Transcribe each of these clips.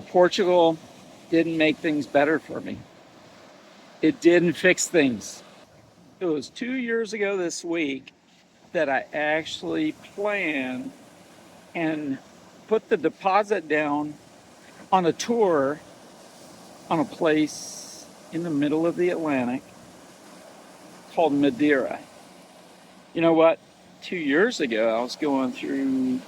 Portugal didn't make things better for me. It didn't fix things. It was 2 years ago this week that I actually planned and put the deposit down on a tour on a place in the middle of the Atlantic called Madeira. You know what? 2 years ago, I was going through,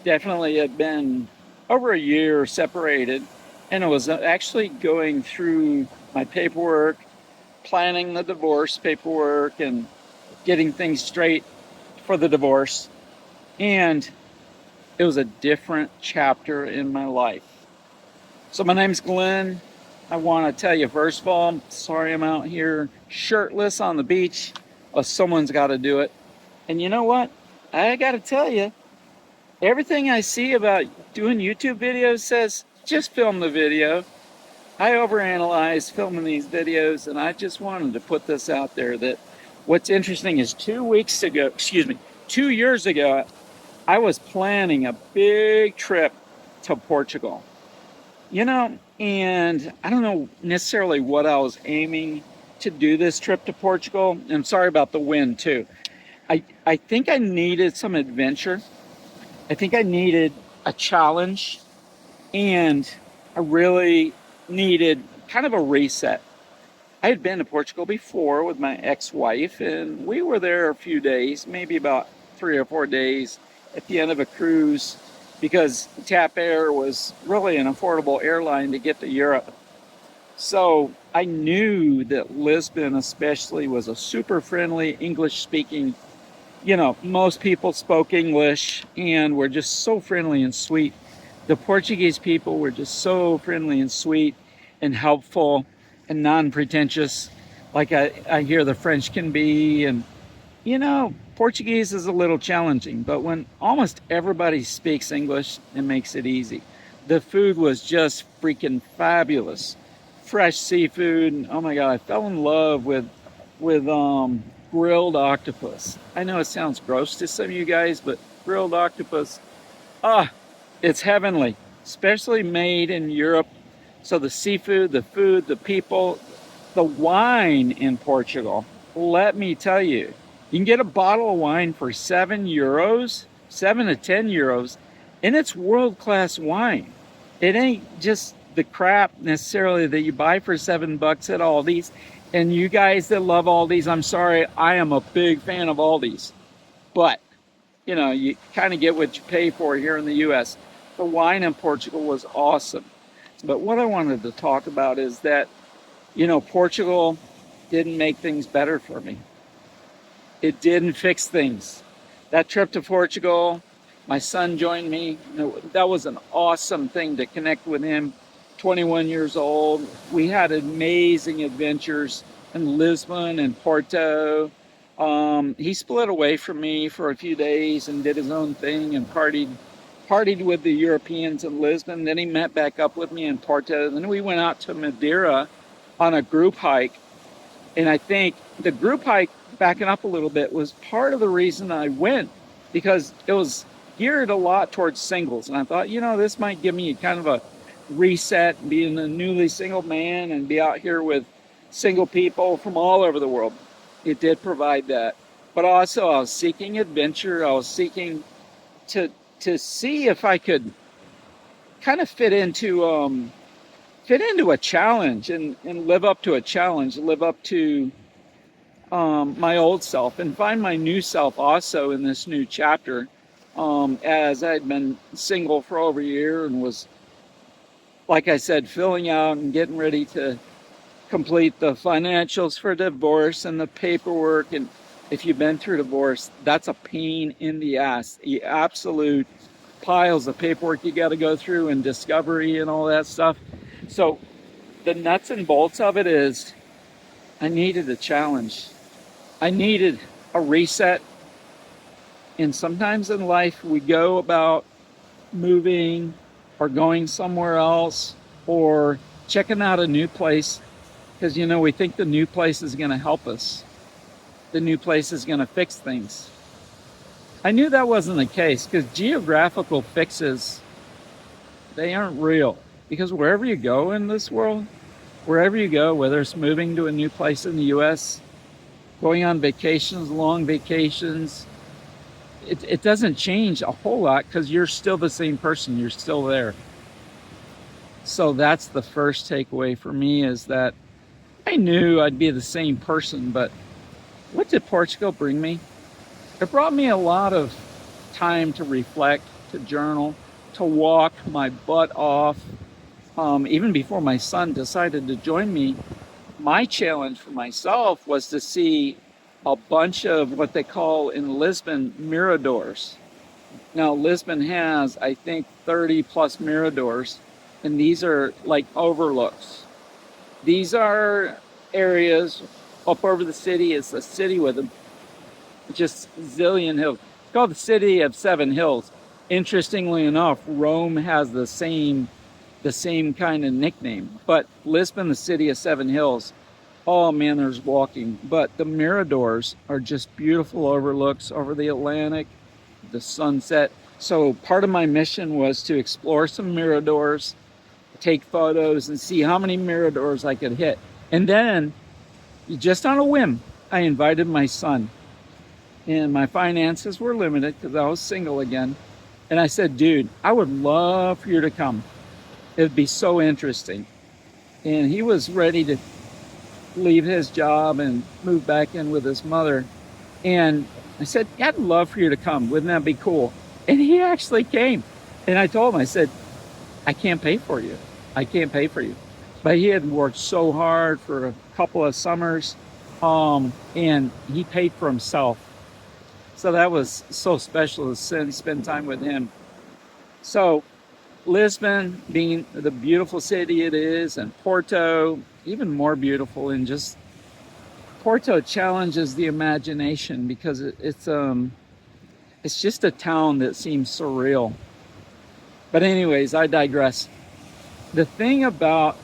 definitely had been over a year separated, and I was actually going through my paperwork, planning the divorce paperwork, and getting things straight for the divorce. And it was a different chapter in my life. So, my name's Glenn. I want to tell you, first of all, I'm sorry I'm out here shirtless on the beach. Someone's got to do it. And you know what? I got to tell you, everything I see about doing YouTube videos says just film the video. I overanalyze filming these videos, and I just wanted to put this out there that what's interesting is 2 years ago, I was planning a big trip to Portugal. And I don't know necessarily what I was aiming to do this trip to Portugal. I'm sorry about the wind too. I think I needed some adventure. I think I needed a challenge, and I really needed kind of a reset. I had been to Portugal before with my ex-wife, and we were there a few days, maybe about 3 or 4 days at the end of a cruise, because TAP Air was really an affordable airline to get to Europe. So I knew that Lisbon especially was a super friendly English speaking, most people spoke English and were just so friendly and sweet. The Portuguese people were just so friendly and sweet and helpful and non-pretentious, like I hear the French can be. And Portuguese is a little challenging, but when almost everybody speaks English, it makes it easy. The food was just freaking fabulous. Fresh seafood, and oh my God, I fell in love with grilled octopus. I know it sounds gross to some of you guys, but grilled octopus, ah, it's heavenly, especially made in Europe. So the seafood, the food, the people, the wine in Portugal, let me tell you, you can get a bottle of wine for €7, 7 to 10 euros, and it's world-class wine. It ain't just the crap necessarily that you buy for $7 at Aldi's. And you guys that love Aldi's, I'm sorry, I am a big fan of Aldi's. But, you kind of get what you pay for here in the U.S. The wine in Portugal was awesome. But what I wanted to talk about is that, Portugal didn't make things better for me. It didn't fix things. That trip to Portugal, my son joined me. That was an awesome thing to connect with him. 21 years old. We had amazing adventures in Lisbon and Porto. He split away from me for a few days and did his own thing and partied with the Europeans in Lisbon. Then he met back up with me in Porto. Then we went out to Madeira on a group hike. And I think the group hike, backing up a little bit, was part of the reason I went, because it was geared a lot towards singles. And I thought, this might give me kind of a reset, being a newly single man and be out here with single people from all over the world. It did provide that. But also I was seeking adventure. I was seeking to see if I could kind of fit into a challenge and live up to a challenge, live up to my old self, and find my new self also in this new chapter. As I'd been single for over a year and was, like I said, filling out and getting ready to complete the financials for divorce and the paperwork. And if you've been through divorce, that's a pain in the ass. The absolute piles of paperwork you got to go through, and discovery and all that stuff. So the nuts and bolts of it is, I needed a challenge. I needed a reset. And sometimes in life we go about moving or going somewhere else or checking out a new place because, we think the new place is going to help us. The new place is going to fix things. I knew that wasn't the case, because geographical fixes They aren't real. Because wherever you go in this world, wherever you go, whether it's moving to a new place in the US, going on vacations, long vacations, it doesn't change a whole lot because you're still the same person. You're still there. So that's the first takeaway for me, is that I knew I'd be the same person, but what did Portugal bring me? It brought me a lot of time to reflect, to journal, to walk my butt off. Even before my son decided to join me, my challenge for myself was to see a bunch of what they call in Lisbon miradors. Now, Lisbon has, I think, 30 plus miradors, and these are like overlooks. These are areas up over the city. It's a city with just zillion hills. It's called the City of Seven Hills. Interestingly enough, Rome has the same kind of nickname. But Lisbon, the City of Seven Hills, oh man, there's walking. But the miradors are just beautiful overlooks over the Atlantic, the sunset. So part of my mission was to explore some miradors, take photos, and see how many miradors I could hit. And then, just on a whim, I invited my son. And my finances were limited because I was single again. And I said, dude, I would love for you to come. It'd be so interesting. And he was ready to leave his job and move back in with his mother. And I said, yeah, I'd love for you to come. Wouldn't that be cool? And he actually came. And I told him, I said, I can't pay for you. I can't pay for you. But he had worked so hard for a couple of summers, and he paid for himself. So that was so special to spend time with him. So Lisbon, being the beautiful city it is, and Porto, even more beautiful, and just Porto challenges the imagination because it's just a town that seems surreal. But anyways, I digress. The thing about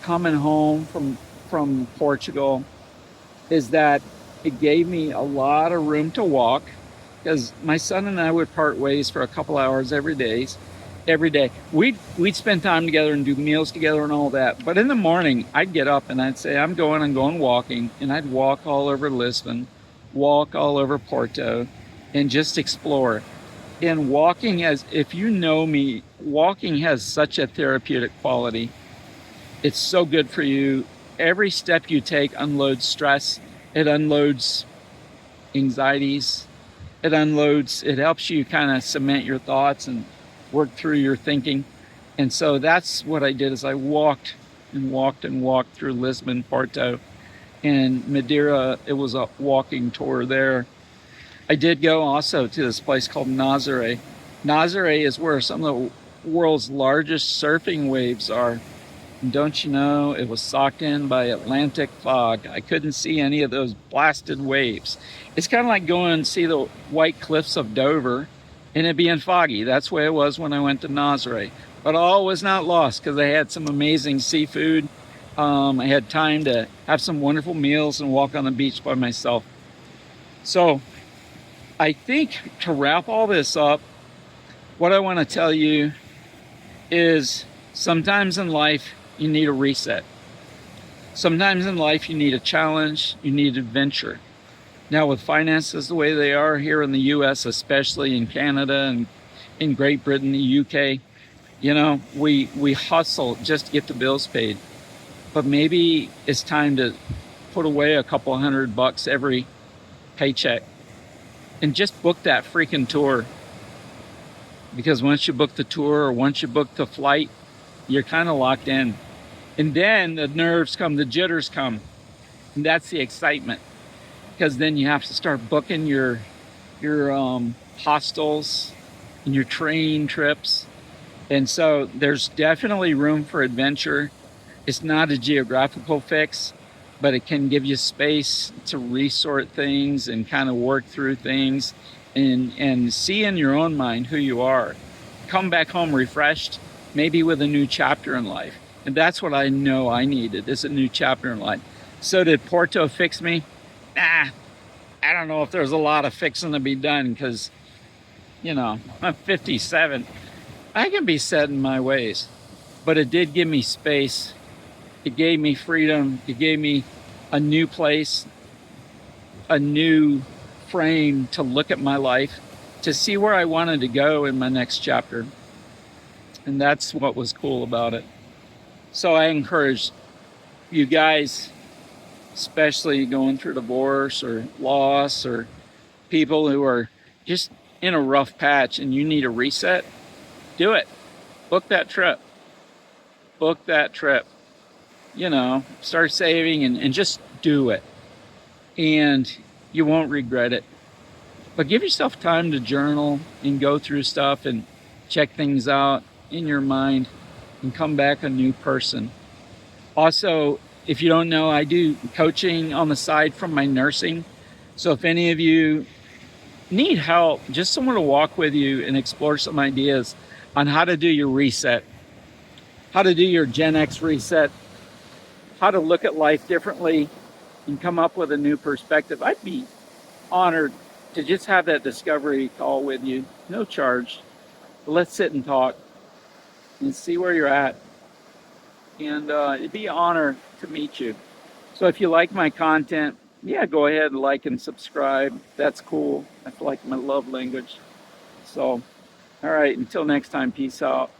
coming home from Portugal is that it gave me a lot of room to walk, because my son and I would part ways for a couple hours every day. We'd spend time together and do meals together and all that. But in the morning, I'd get up and I'd say, I'm going walking. And I'd walk all over Lisbon, walk all over Porto, and just explore. And walking if you know me, walking has such a therapeutic quality. It's so good for you. Every step you take unloads stress. It unloads anxieties. It helps you kind of cement your thoughts and work through your thinking. And so that's what I did, is I walked and walked and walked through Lisbon, Porto, and Madeira. It was a walking tour there. I did go also to this place called Nazaré. Nazaré is where some of the world's largest surfing waves are. And don't you know, it was socked in by Atlantic fog. I couldn't see any of those blasted waves. It's kind of like going and see the white cliffs of Dover and it being foggy. That's the way it was when I went to Nazaré. But all was not lost, because I had some amazing seafood. I had time to have some wonderful meals and walk on the beach by myself. So I think, to wrap all this up, what I want to tell you is sometimes in life you need a reset. Sometimes in life you need a challenge, you need adventure. Now, with finances the way they are here in the US, especially in Canada and in Great Britain, the UK, you know, we hustle just to get the bills paid. But maybe it's time to put away a couple $100 every paycheck and just book that freaking tour. Because once you book the tour, or once you book the flight, you're kind of locked in. And then the nerves come, the jitters come. And that's the excitement. Because then you have to start booking your hostels and your train trips. And so there's definitely room for adventure. It's not a geographical fix, but it can give you space to resort things and kind of work through things and see in your own mind who you are. Come back home refreshed, maybe with a new chapter in life. And that's what I know I needed, is a new chapter in life. So did Porto fix me? I don't know if there's a lot of fixing to be done, because, you know, I'm 57. I can be set in my ways, but it did give me space. It gave me freedom. It gave me a new place, a new frame to look at my life, to see where I wanted to go in my next chapter. And that's what was cool about it. So I encourage you guys, especially going through divorce or loss, or people who are just in a rough patch and you need a reset, do it. Book that trip. Book that trip. You know, start saving and just do it. And you won't regret it. But give yourself time to journal and go through stuff and check things out in your mind and come back a new person. Also, if you don't know, I do coaching on the side from my nursing. So if any of you need help, just someone to walk with you and explore some ideas on how to do your reset, how to do your Gen X reset, how to look at life differently and come up with a new perspective, I'd be honored to just have that discovery call with you. No charge. But let's sit and talk and see where you're at. And it'd be an honor to meet you. So if you like my content, yeah, go ahead and like and subscribe. That's cool. That's like my love language. So, all right, until next time, peace out.